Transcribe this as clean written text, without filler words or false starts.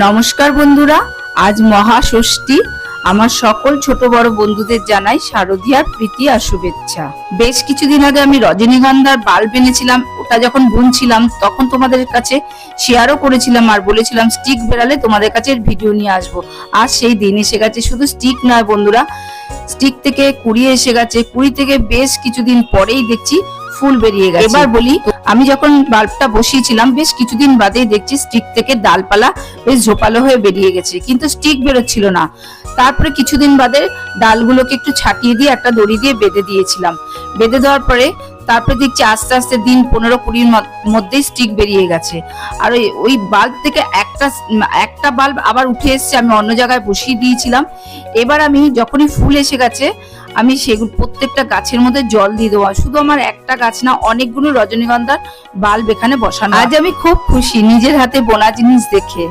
নমস্কার বন্ধুরা, আজ মহাষষ্ঠী। আমার সকল ছোট বড় বন্ধুদের জানাই শারদীয়ার প্রীতি আর শুভেচ্ছা। বেশ কিছুদিন আগে আমি রজনীগন্ধার বাল্ব এনেছিলাম, ওটা যখন বুনছিলাম তখন তোমাদের কাছে শেয়ারও করেছিলাম আর বলেছিলাম স্টিক বেরালে তোমাদের কাছে ভিডিও নিয়ে আসবো। আর সেই দিন এসে গেছে। শুধু স্টিক নয় বন্ধুরা, স্টিক থেকে কুড়ি এসে গেছে। কুড়ি থেকে বেশ কিছুদিন পরেই দেখছি ফুল বেরিয়ে গেছে। এবার বলি, আমি যখন বাল্বটা বসিয়েছিলাম বেশ কিছুদিন বাদেই দেখছি স্টিক থেকে ডালপালা বেশ ঝোপালো হয়ে বেরিয়ে গেছে, কিন্তু স্টিক বেরোচ্ছিল না। তারপরে কিছুদিন বাদে ডালগুলোকে একটু ছাটিয়ে দিয়ে একটা দড়ি দিয়ে বেঁধে দিয়েছিলাম। বেঁধে দেওয়ার পরে তারপরে দেখছি আস্তে আস্তে দিন 15-20 মধ্যেই স্টিক বেরিয়ে গেছে। আর ওই বাল্ব থেকে একটা বাল্ব আবার উঠে এসছে, আমি অন্য জায়গায় বসিয়ে দিয়েছিলাম। এবার আমি যখনই ফুল এসে গেছে আমি সেগুলো প্রত্যেকটা গাছের মধ্যে জল দিয়ে দেবো। শুধু আমার একটা গাছ না, অনেকগুলো রজনীগন্ধার বাল্ব এখানে বসানো। আজ আমি খুব খুশি নিজের হাতে বোনা জিনিস দেখে।